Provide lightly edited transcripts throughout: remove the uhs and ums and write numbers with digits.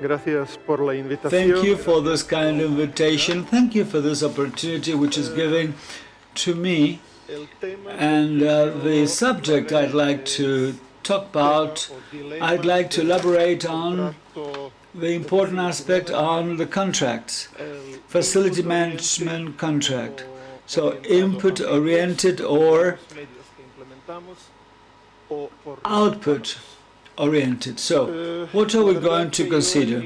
Thank you for this kind invitation. Thank you for this opportunity which is given to me. And the subject I'd like to talk about, I'd like to elaborate on the important aspect on the contracts, facility management contract. So input-oriented or output-oriented. So what are we going to consider?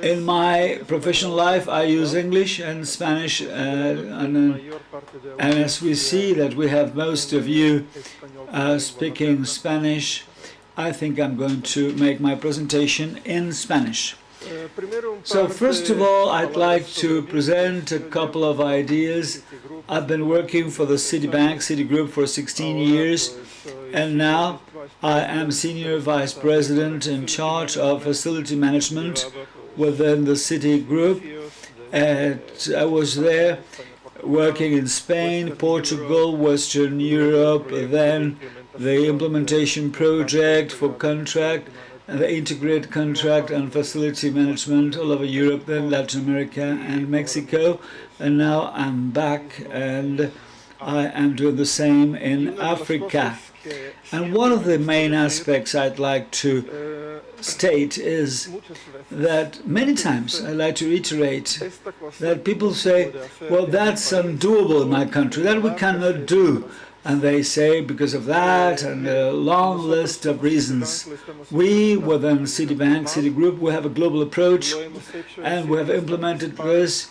In my professional life, I use English and Spanish, and as we see that we have most of you speaking Spanish, I think I'm going to make my presentation in Spanish. So first of all, I'd like to present a couple of ideas. I've been working for the Citigroup for 16 years, and now I am Senior Vice President in charge of facility management within the Citigroup. And I was there working in Spain, Portugal, Western Europe, then the implementation project for contract, and the integrated contract and facility management all over Europe, then Latin America and Mexico. And now I'm back and I am doing the same in Africa. And one of the main aspects I'd like to state is that many times I like to reiterate that people say, well, that's undoable in my country, that we cannot do. And they say because of that and a long list of reasons. We, within Citigroup, we have a global approach and we have implemented this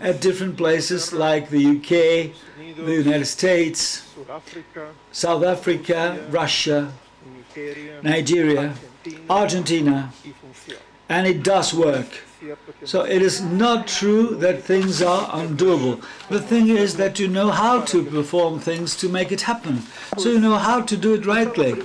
at different places like the UK, the United States, South Africa, Russia, Nigeria, Argentina, and it does work. So it is not true that things are undoable. The thing is that you know how to perform things to make it happen. So you know how to do it rightly.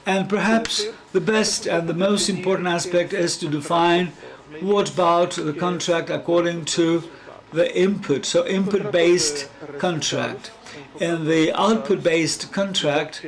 And perhaps the best and the most important aspect is to define what about the contract according to the input. So input-based contract. In the output-based contract,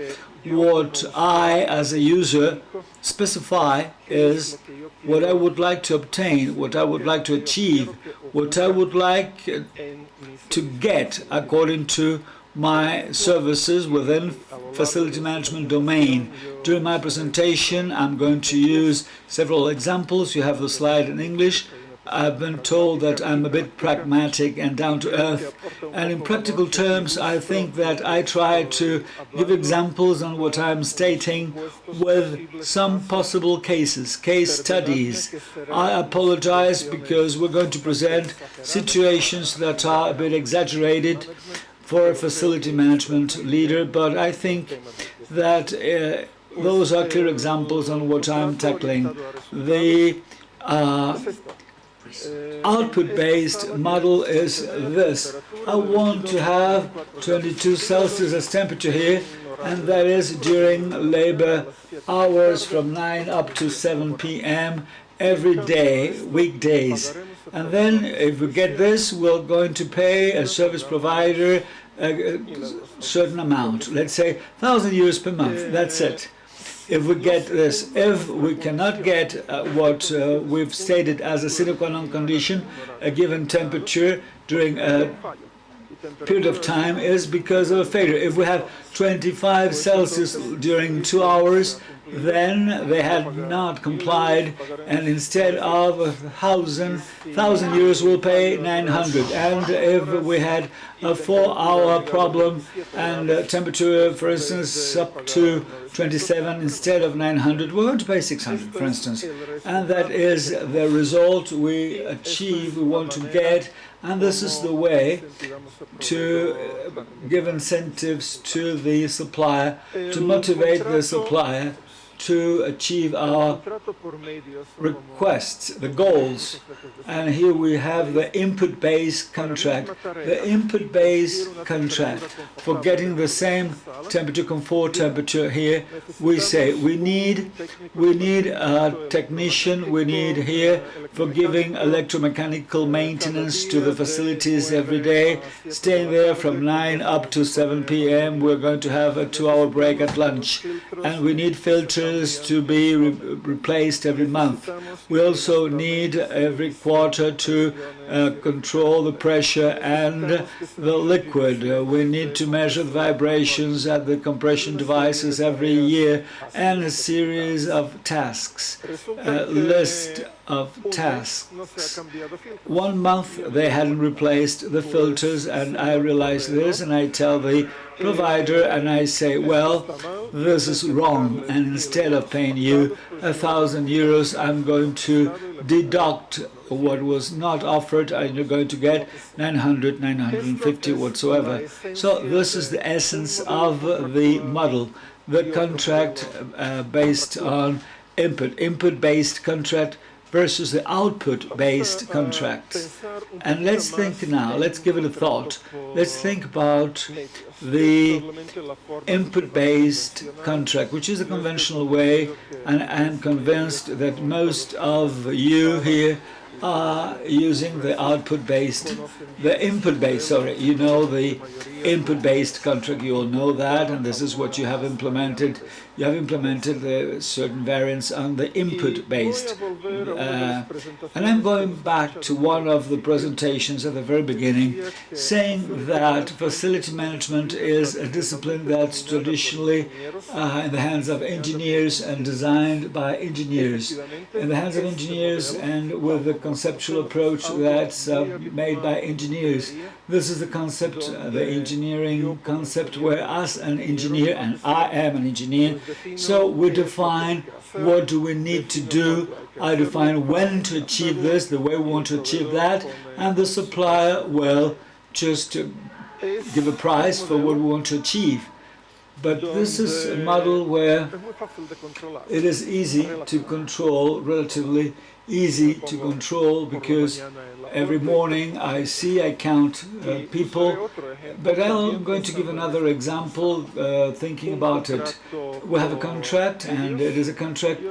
what I, as a user, specify is what I would like to obtain, what I would like to achieve, what I would like to get according to my services within facility management domain. During my presentation, I'm going to use several examples. You have the slide in English. I've been told that I'm a bit pragmatic and down to earth, and in practical terms I think that I try to give examples on what I'm stating with some possible cases, case studies. I apologize because we're going to present situations that are a bit exaggerated for a facility management leader, but I think that those are clear examples on what I'm tackling. The output-based model is this. I want to have 22 Celsius as temperature here, and that is during labor hours from 9 up to 7 p.m. every day, weekdays. And then if we get this, we're going to pay a service provider a certain amount, let's say 1,000 euros per month, that's it. If we get this, if we cannot get what we've stated as a sine qua non condition, a given temperature during a period of time is because of a failure. If we have 25 Celsius during 2 hours, then they had not complied, and instead of 1,000 euros we'll pay 900. And if we had a 4-hour problem and temperature, for instance, up to 27 instead of 900, we're going to pay 600, for instance. And that is the result we achieve, we want to get, and this is the way to give incentives to the supplier, to motivate the supplier to achieve our requests, the goals. And here we have the input-based contract. The input-based contract for getting the same temperature, comfort temperature here, we say we need a technician, we need here for giving electromechanical maintenance to the facilities every day, staying there from 9 up to 7 p.m. We're going to have a 2-hour break at lunch. And we need filters filters to be replaced every month. We also need every quarter to control the pressure and the liquid. We need to measure the vibrations at the compression devices every year, and a series of tasks, a list of tasks. 1 month they hadn't replaced the filters, and I realize this, and I tell the provider, and I say, well, this is wrong, and instead of paying you 1,000 euros, I'm going to deduct what was not offered, and you're going to get 900, 950 whatsoever. So this is the essence of the model, the contract based on input-based contract versus the output-based contract. And let's think now, let's give it a thought. Let's think about the input-based contract, which is a conventional way, and I'm convinced that most of you here are using the input-based, you know the input-based contract, you all know that, and this is what you have implemented. You have implemented the certain variants on the input-based. And I'm going back to one of the presentations at the very beginning, saying that facility management is a discipline that's traditionally in the hands of engineers and designed by engineers. In the hands of engineers and with the conceptual approach that's made by engineers. This is the concept, the engineering concept, where us, an engineer, and I am an engineer, so we define what do we need to do, I define when to achieve this, the way we want to achieve that, and the supplier will just give a price for what we want to achieve. But this is a model where it is easy to control, relatively easy to control, because every morning I count people. But I'm going to give another example, thinking about it. We have a contract, and it is a contract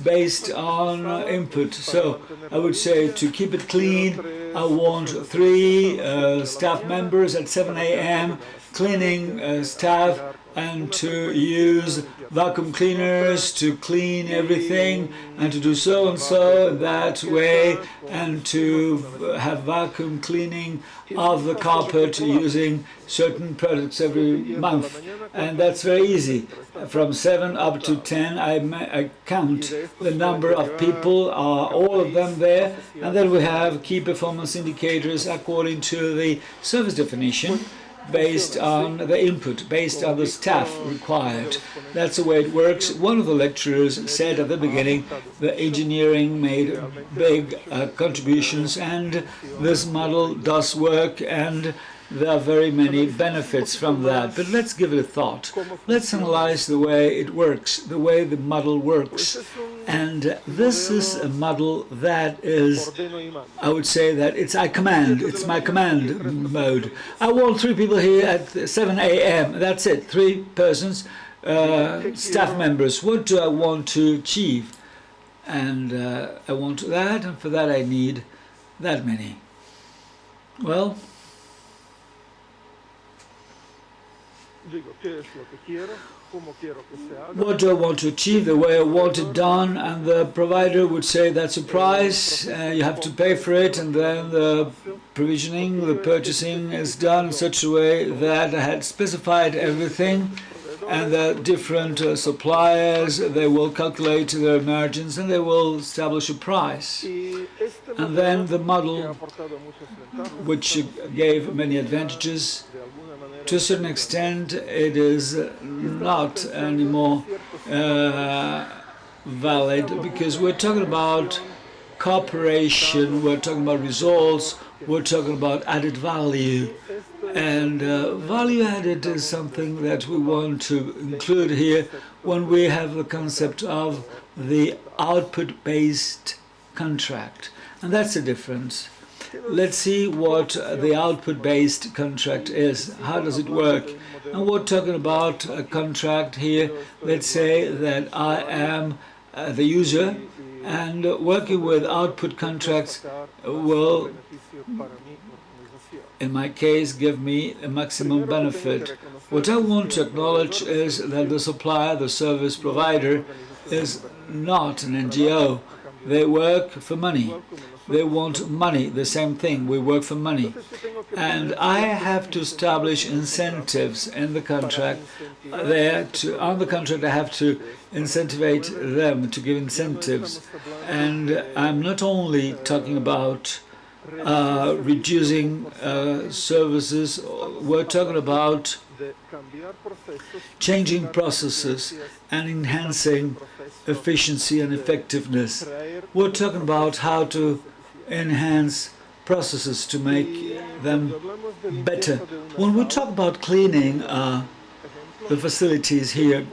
based on input. So I would say, to keep it clean, I want 3 staff members at 7 a.m., cleaning staff, and to use vacuum cleaners to clean everything, and to do so and so that way, and to have vacuum cleaning of the carpet using certain products every month. And that's very easy. From 7 up to 10, I count the number of people, are all of them there, and then we have key performance indicators according to the service definition, based on the input, based on the staff required. That's the way it works. One of the lecturers said at the beginning that engineering made big contributions, and this model does work, and there are very many benefits from that. But let's give it a thought. Let's analyze the way it works, the way the model works. And this is a model that is, I would say that it's it's my command mode. I want 3 people here at 7 a.m. That's it, 3 persons, staff members. What do I want to achieve? And I want that, and for that I need that many. Well, what do I want to achieve, the way I want it done, and the provider would say that's a price, you have to pay for it, and then the provisioning, the purchasing is done in such a way that I had specified everything, and the different suppliers, they will calculate their margins and they will establish a price. And then the model, which gave many advantages, to a certain extent it is not anymore valid, because we're talking about cooperation, we're talking about results, we're talking about added value. And value added is something that we want to include here when we have the concept of the output-based contract. And that's the difference. Let's see what the output-based contract is. How does it work? And we're talking about a contract here. Let's say that I am the user, and working with output contracts will, in my case, give me a maximum benefit. What I want to acknowledge is that the supplier, the service provider, is not an NGO. They work for money. They want money, the same thing. We work for money. And I have to establish incentives in the contract on the contract I have to incentivize them, to give incentives. And I'm not only talking about reducing services, we're talking about changing processes and enhancing efficiency and effectiveness. We're talking about how to enhance processes to make them better. When we talk about cleaning the facilities here,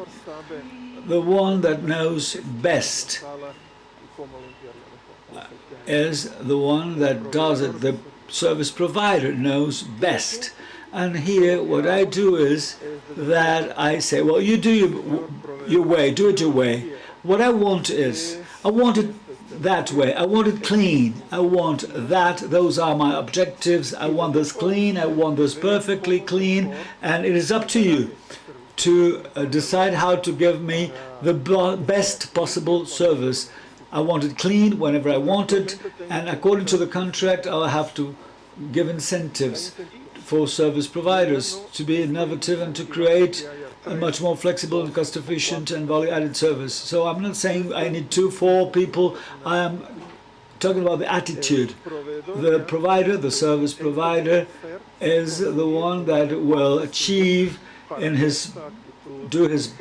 the one that knows best is the one that does it. The service provider knows best. And here what I do is that I say, well, you do your way, do it your way. What I want is, I want it that way. I want it clean. I want that. Those are my objectives. I want this clean. I want this perfectly clean. And it is up to you to decide how to give me the best possible service. I want it clean whenever I want it. And according to the contract, I'll have to give incentives for service providers to be innovative and to create a much more flexible and cost-efficient and value-added service. So I'm not saying I need 2, 4 people. I am talking about the attitude. The provider, the service provider, is the one that will achieve do his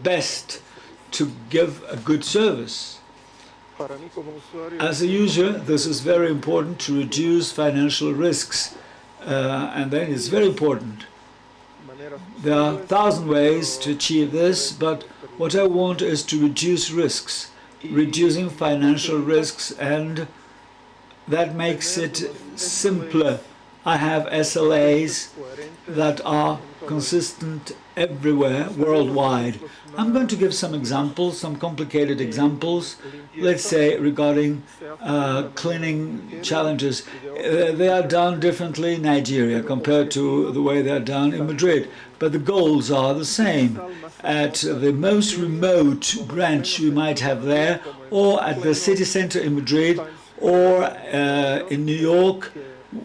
best to give a good service. As a user, this is very important to reduce financial risks. And then it's very important. There are 1,000 ways to achieve this, but what I want is to reduce risks, reducing financial risks, and that makes it simpler. I have SLAs that are consistent everywhere, worldwide. I'm going to give some examples, some complicated examples, let's say regarding cleaning challenges. They are done differently in Nigeria compared to the way they are done in Madrid, but the goals are the same. At the most remote branch we might have there, or at the city center in Madrid, or in New York,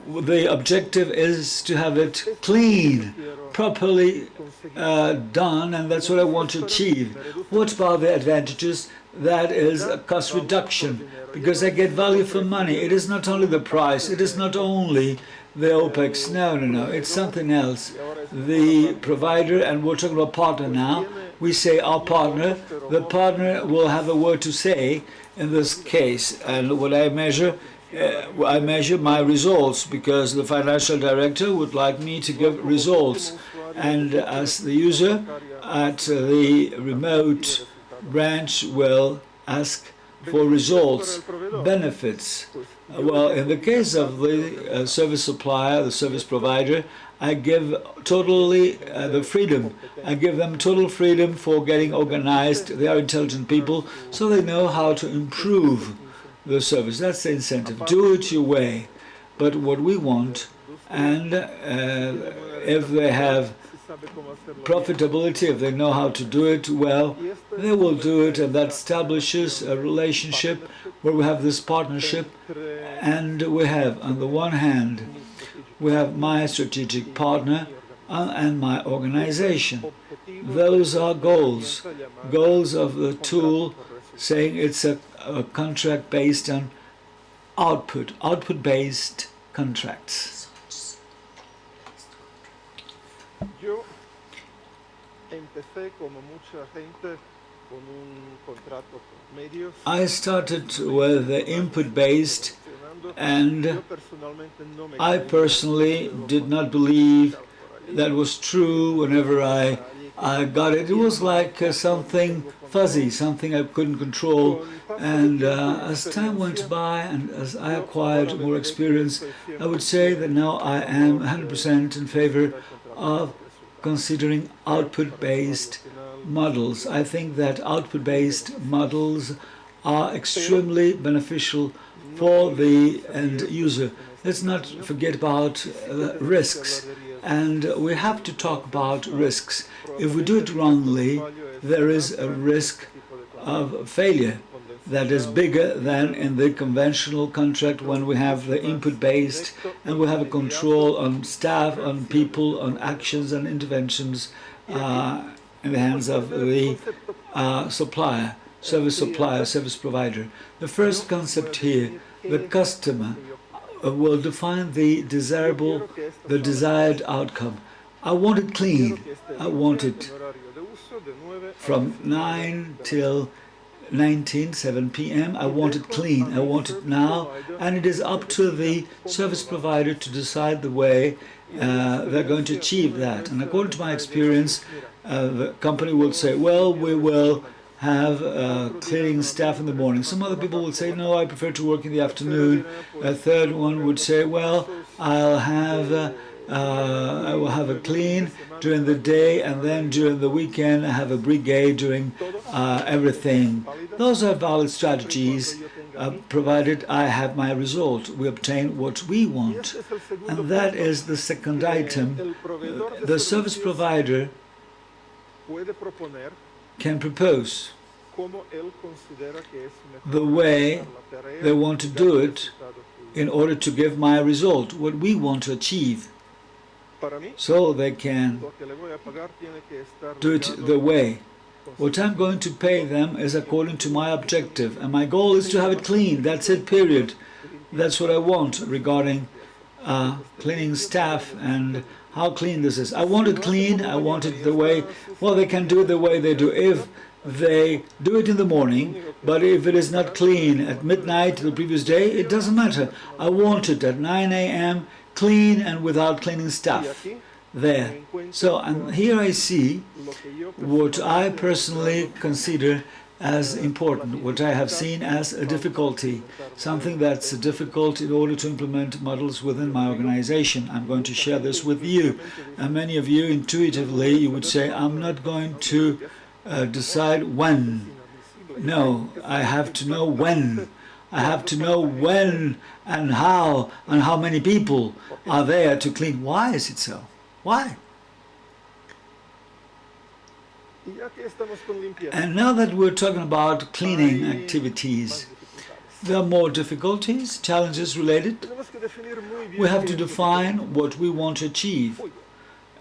the objective is to have it clean, properly done, and that's what I want to achieve. What about the advantages? That is a cost reduction, because I get value for money. It is not only the price, it is not only the OPEX. No, it's something else. The provider, and we're talking about partner now, we say our partner, the partner will have a word to say in this case. And what I measure my results, because the financial director would like me to give results. And as the user at the remote branch will ask for results, benefits. Well, in the case of the service supplier, the service provider, I give totally the freedom. I give them total freedom for getting organized. They are intelligent people, so they know how to improve the service. That's the incentive. Do it your way. But what we want, and if they have profitability, if they know how to do it well, they will do it, and that establishes a relationship where we have this partnership. And we have, on the one hand, we have my strategic partner and my organization. Those are goals of the tool, saying it's a contract based on output-based contracts. I started with the input-based, and I personally did not believe that was true whenever I got it. It was like something fuzzy, something I couldn't control. And as time went by and as I acquired more experience, I would say that now I am 100% in favor of considering output-based models. I think that output-based models are extremely beneficial for the end user. Let's not forget about risks. And we have to talk about risks. If we do it wrongly, there is a risk of failure that is bigger than in the conventional contract when we have the input-based and we have a control on staff, on people, on actions and interventions in the hands of the supplier, service provider. The first concept here, the customer will define the desired outcome. I want it clean. I want it from 9 till 7 p.m. I want it clean. I want it now, and it is up to the service provider to decide the way they're going to achieve that. And according to my experience, the company will say, well, we will have cleaning staff in the morning. Some other people would say, no, I prefer to work in the afternoon. A third one would say, well, I will have a clean during the day, and then during the weekend I have a brigade doing everything. Those are valid strategies, provided I have my result. We obtain what we want. And that is the second item. The service provider can propose the way they want to do it in order to give my result, what we want to achieve. So they can do it the way. What I'm going to pay them is according to my objective, and my goal is to have it clean. That's it, period. That's what I want regarding cleaning staff and how clean this is. I want it clean. I want it the way, well, they can do it the way they do. If they do it in the morning, but if it is not clean at midnight the previous day, it doesn't matter. I want it at 9 a.m. clean and without cleaning staff there. So, and here I see what I personally consider as important, what I have seen as a difficulty, something that's difficult in order to implement models within my organization. I'm going to share this with you. And many of you intuitively, you would say, I'm not going to decide when. No, I have to know when. I have to know when and how many people are there to clean. Why is it so? Why? And now that we're talking about cleaning activities, there are more difficulties, challenges related. We have to define what we want to achieve.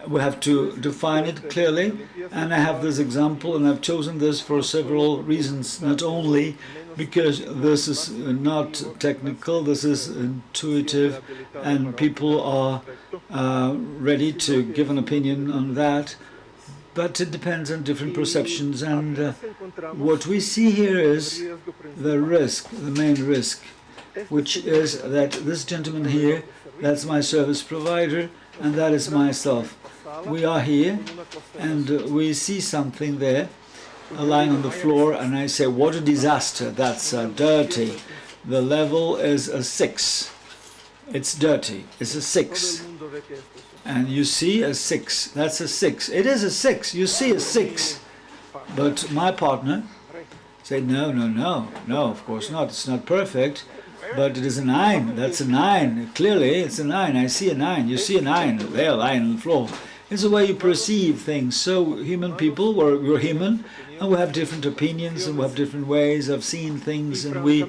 We have to define it clearly, and I have this example, and I've chosen this for several reasons, not only because this is not technical, this is intuitive, and people are ready to give an opinion on that, but it depends on different perceptions, and what we see here is the risk, the main risk, which is that this gentleman here, that's my service provider, and that is myself. We are here, and we see something there lying on the floor, and I say, what a disaster, that's dirty. The level is a 6. It's dirty, it's a 6. And you see a 6, that's a 6. It is a 6, you see a 6. But my partner said, no, of course not, it's not perfect. But it is a 9, that's a 9. Clearly, it's a 9. I see a 9. You see a 9 there lying on the floor. It's the way you perceive things. So human people, we're human, and we have different opinions, and we have different ways of seeing things. And we,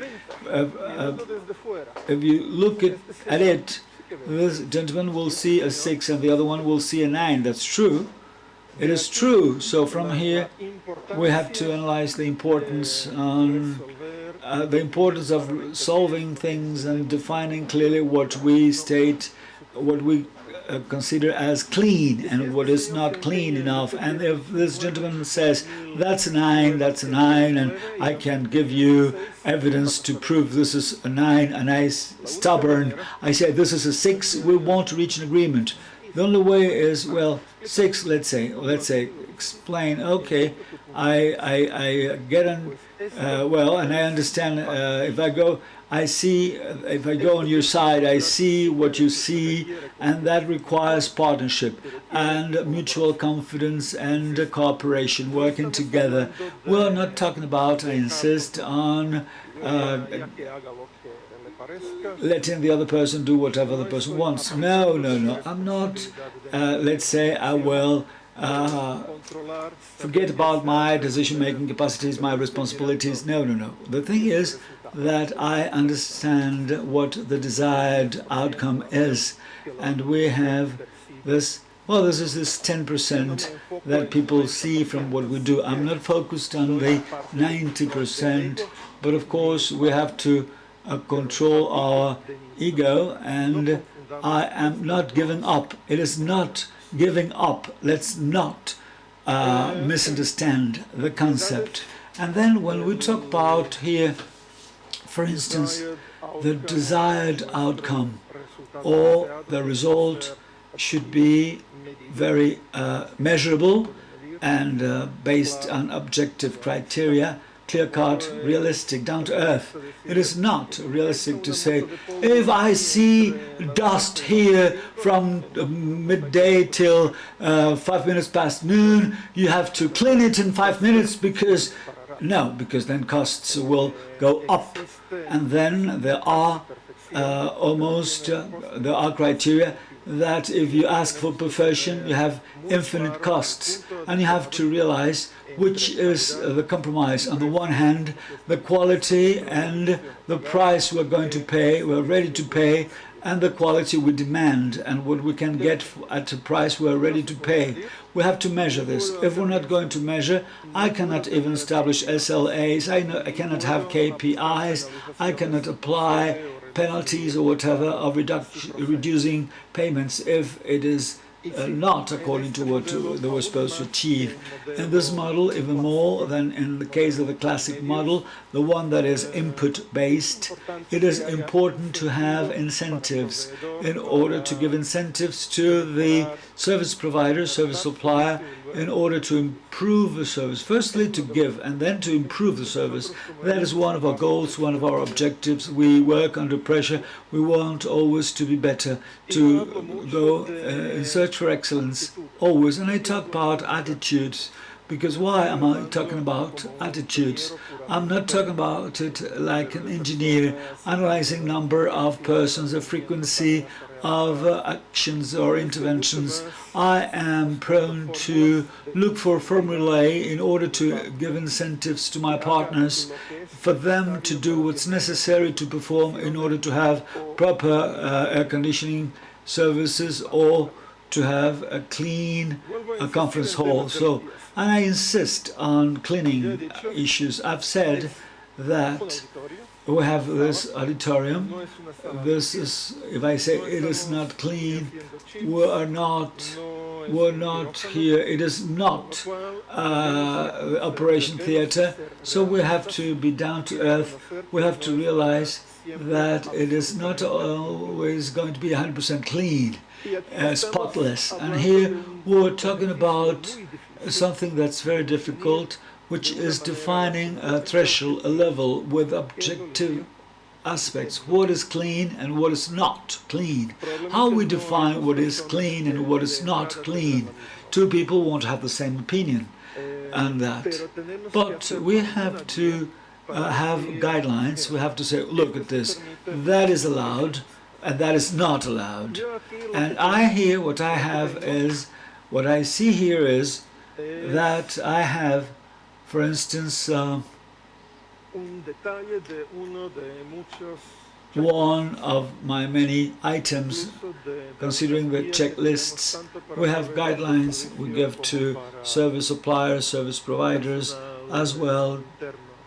if you look at it, this gentleman will see a 6, and the other one will see a 9. That's true. It is true. So from here, we have to analyze the importance of solving things and defining clearly what we state, what we consider as clean and what is not clean enough. And if this gentleman says, that's a 9, that's a 9, and I can give you evidence to prove this is a 9, and I stubborn, I say this is a 6, we won't reach an agreement. The only way is, well, 6, let's say, explain, okay, I get on, well, and I understand, if I go on your side, I see what you see, and that requires partnership and mutual confidence and cooperation, working together. We're not talking about, I insist, on letting the other person do whatever the person wants. No, I'm not, let's say, I will forget about my decision-making capacities, my responsibilities. No, no, no. The thing is that I understand what the desired outcome is, and we have this. Well, this is this 10% that people see from what we do. I'm not focused on the 90%, but of course we have to control our ego, and I am not giving up. It is not giving up. Let's not misunderstand the concept. And then when we talk about here, for instance, the desired outcome or the result should be very measurable and based on objective criteria, clear-cut, realistic, down to earth. It is not realistic to say, if I see dust here from midday till 5 minutes past noon, you have to clean it in 5 minutes, because no, because then costs will go up. And then there are there are criteria that if you ask for perfection, you have infinite costs, and you have to realize which is the compromise. On the one hand, the quality and the price we're going to pay, we're ready to pay, and the quality we demand, and what we can get at a price we're ready to pay. We have to measure this. If we're not going to measure, I cannot even establish SLAs, I cannot have KPIs, I cannot apply penalties or whatever of reducing payments if it is not according to what they were supposed to achieve. In this model, even more than in the case of the classic model, the one that is input-based, it is important to have incentives in order to give incentives to the service provider, service supplier, in order to improve the service. Firstly, to give, and then to improve the service. That is one of our goals, one of our objectives. We work under pressure. We want always to be better, to go in search for excellence, always. And I talk about attitudes, because why am I talking about attitudes? I'm not talking about it like an engineer analyzing number of persons, the frequency of actions or interventions. I am prone to look for formulae in order to give incentives to my partners for them to do what's necessary to perform in order to have proper air conditioning services or to have a clean conference hall. So, and I insist on cleaning issues. I've said that we have this auditorium. This is, if I say it is not clean, we're not here. It is not Operation Theater. So we have to be down to earth. We have to realize that it is not always going to be 100% clean, spotless. And here we're talking about something that's very difficult, which is defining a threshold, a level with objective aspects. What is clean and what is not clean? How we define what is clean and what is not clean? Two people won't have the same opinion on that. But we have to have guidelines. We have to say, look at this, that is allowed and that is not allowed. And I hear what I have is, what I see here is that I have, for instance, one of my many items, considering the checklists, we have guidelines we give to service suppliers, service providers, as well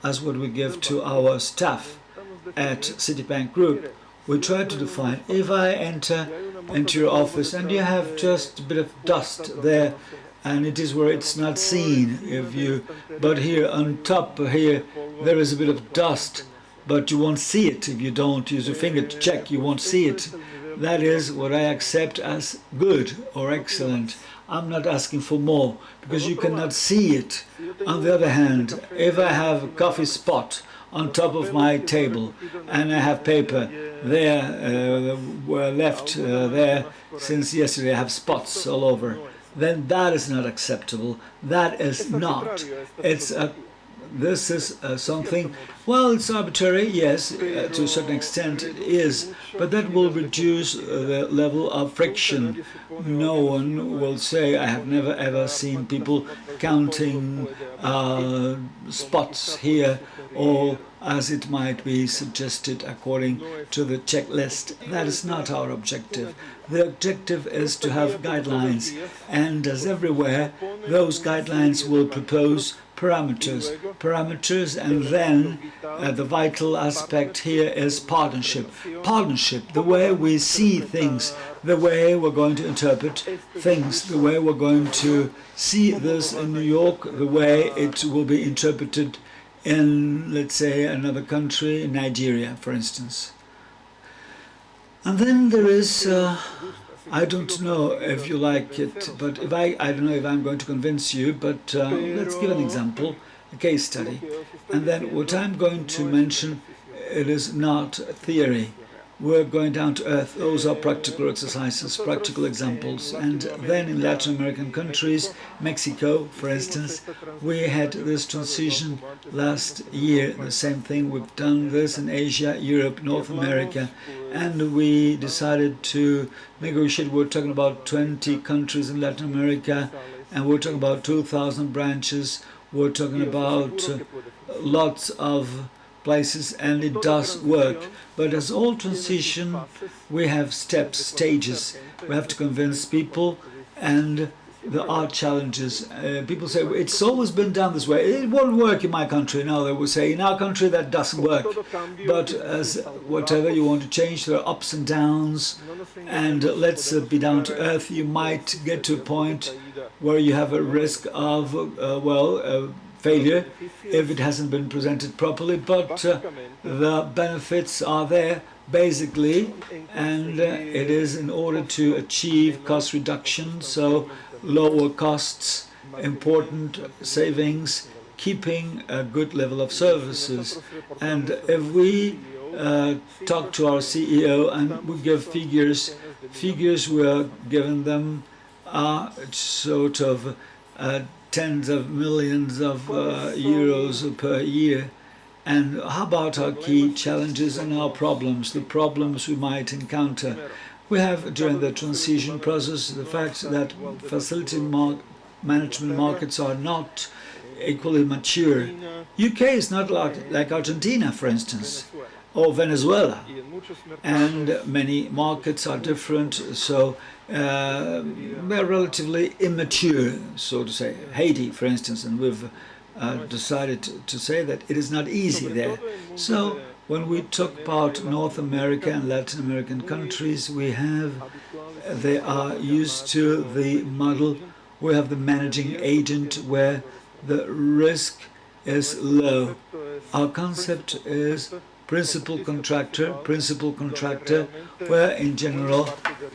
as what we give to our staff at Citibank Group. We try to define, if I enter into your office and you have just a bit of dust there, and it is where it's not seen, but here on top here there is a bit of dust, but you won't see it if you don't use your finger to check, you won't see it. That is what I accept as good or excellent. I'm not asking for more, because you cannot see it. On the other hand, if I have a coffee spot on top of my table and I have paper there, were left there since yesterday, I have spots all over, then that is not acceptable. That is not. It's this is something, well, it's arbitrary, yes, to a certain extent it is, but that will reduce the level of friction. No one will say, I have never ever seen people counting spots here, or as it might be suggested according to the checklist. That is not our objective. The objective is to have guidelines, and as everywhere, those guidelines will propose parameters, and then the vital aspect here is partnership. Partnership, the way we see things, the way we're going to interpret things, the way we're going to see this in New York, the way it will be interpreted in, let's say, another country, Nigeria, for instance. And then there is, I don't know if you like it, but if I don't know if I'm going to convince you, but let's give an example, a case study. And then what I'm going to mention, it is not theory. We're going down to earth. Those are practical exercises, practical examples. And then in Latin American countries, Mexico, for instance, we had this transition last year. The same thing, we've done this in Asia, Europe, North America. And we decided to negotiate. We're talking about 20 countries in Latin America, and we're talking about 2,000 branches. We're talking about lots of places, and it does work. But as all transition, we have steps, stages. We have to convince people, and there are challenges. People say, it's always been done this way. It won't work in my country. Now they will say, in our country that doesn't work. But as whatever you want to change, there are ups and downs. And let's be down to earth. You might get to a point where you have a risk of, failure if it hasn't been presented properly, but the benefits are there basically, and it is in order to achieve cost reduction, so lower costs, important savings, keeping a good level of services. And if we talk to our CEO and we give figures we are giving them are sort of tens of millions of euros per year. And how about our key challenges and our problems, the problems we might encounter? We have, during the transition process, the fact that facility management markets are not equally mature. UK is not like Argentina, for instance, or Venezuela, and many markets are different, so they're relatively immature, so to say. Haiti, for instance, and we've decided to say that it is not easy there. So when we talk about North America and Latin American countries, they are used to the model. We have the managing agent where the risk is low. Our concept is principal contractor, where in general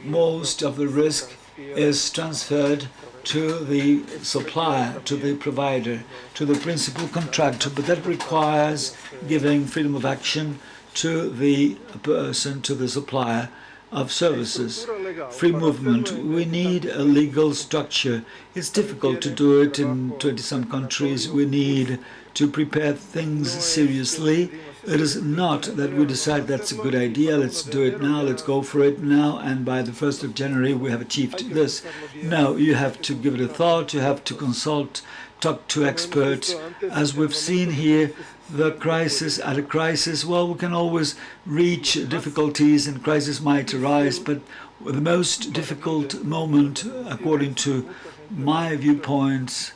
most of the risk is transferred to the supplier, to the provider, to the principal contractor, but that requires giving freedom of action to the person, to the supplier of services. Free movement. We need a legal structure. It's difficult to do it in 20-some countries. We need to prepare things seriously. It is not that we decide that's a good idea, let's do it now, let's go for it now, and by the 1st of January we have achieved this. No, you have to give it a thought, you have to consult, talk to experts. As we've seen here, at a crisis, well, we can always reach difficulties and crises might arise, but the most difficult moment, according to my viewpoints,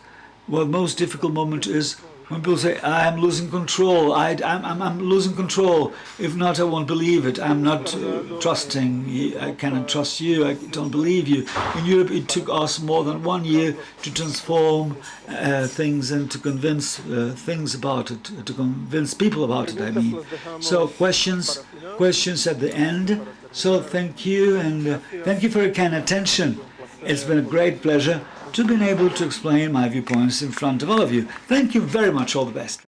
well, the most difficult moment is when people say, I'm losing control, I'm losing control. If not, I won't believe it. I'm not trusting, I cannot trust you, I don't believe you. In Europe, it took us more than 1 year to transform things and to convince things about it, to convince people about it, I mean. So questions at the end. So thank you, and thank you for your kind attention. It's been a great pleasure to be able to explain my viewpoints in front of all of you. Thank you very much. All the best.